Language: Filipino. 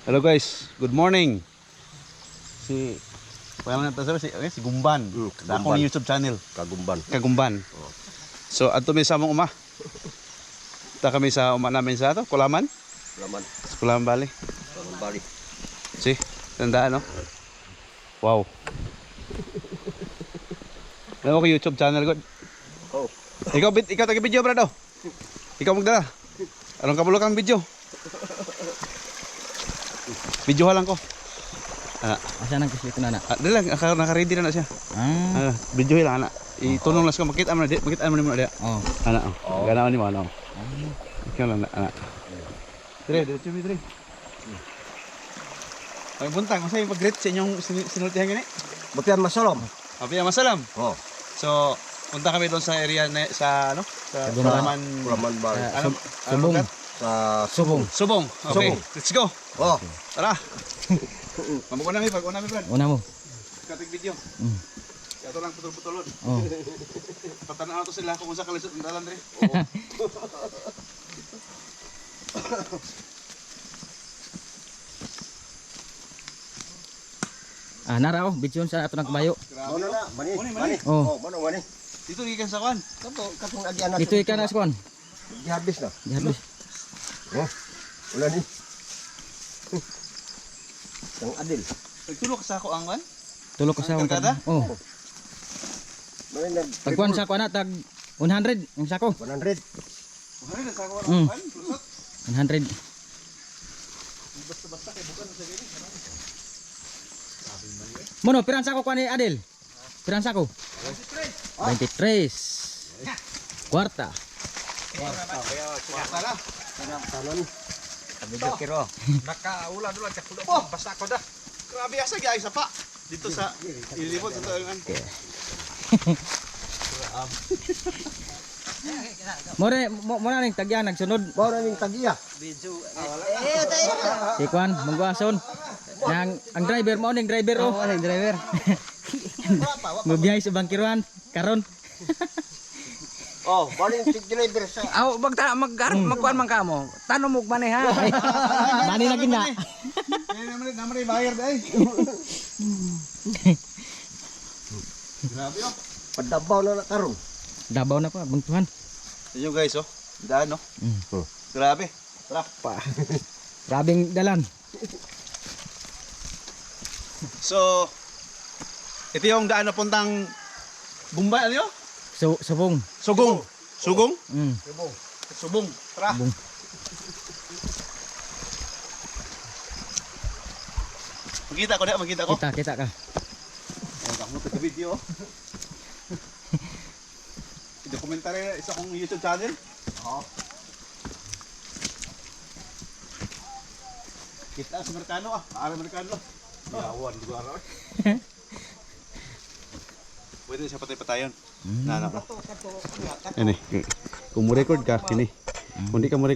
Hello guys, good morning. Si pangalan natin si Gumban. Sa akong YouTube channel. Kagumban. So adto mi sa among uma. Ta kami sa uma namin sa ato, Kulaman. Kulaman Bali. Si, tandaan no? Wow. Ano ko YouTube channel god? Oh. Ikaw taga video bro daw. Ikaw magdala. Anong kabulo kang video? Video lang ko. Asa nang kasi ito na na? Dala, naka-ready na siya. Video lang ana. Itunong lang ko makita mo na mo dia. Oh. Ana. Ganaon ni mo ano. Ikaw lang ana. Dire, chumi dire. Ay buntang, masay pag-greet sa inyong sinultihan gani. Butihan masalam. Abiya masalam. Oh. So, punta kami doon sa area sa ano? Sa Kulaman Bali. Ano? Subong. Sa Subong. Subong. Okay, let's go. Oh. Tara. Mamukha namin, Brad. Una mo. Katig video. Ito lang putol-putulon. Oh. Patanaw to sila kung sa kalisod ng dalan dre. Nara oh, bityon sa ato nang kabayo. Mono na, mani. Oh. Mono mani. Dito gikan sa kwan. Katong agyan na. Dito ika na skon. Giharbis na. Dihabis. Oh. Wala ni. Sang adil. Nagtulok sa ako ang kwan. Tulok ka sa akong Kargada? Oh. Mani nag Pagkuan sa kuan na tag 100 ang sako. 100. Ano na sa ako ang kwan? Lusot. 100. Basta kay bukan sa gini. Mono piran sako kuan ni Adel. Piran sako? 23. Kwarta. Tara. Tanan. Video kiro. Nakaula dulu cak kulo. Basta ko dah. Grabe asa gyay sa pa. Dito sa ilibot ito ang Mo na ning tagyan nagsunod. Mao na ning tagiya. Si kuan mangguason. Ang driver mo ning driver oh. Ang driver. Mabiyahe sa bangkiruan karon. Oh, baling tig deliver sa. Aw, magkuan man ka mo. Tanong mo man ha. Bani na gina. naman bayar dai. Grabe oh. Padabaw na karon. Dabaw na pa bangtuhan. Inyo guys oh. Daan no. Grabe. Tara. Grabing dalan. So ito yung daan na puntang Bumbay ano yun? Subong. Sugong. Sugong? Subong. Tara. Subong. Makita ko na, makita ko. Kita ka. Oh, kamu taga video. Dokumentary isa kong YouTube channel. Oo. Kita sa Mercado Ara Mercado. Yawan di ko araw. Pwede siya patay-patayon. Na. Ini. Kung mo record ka, kini. Kung di ka mo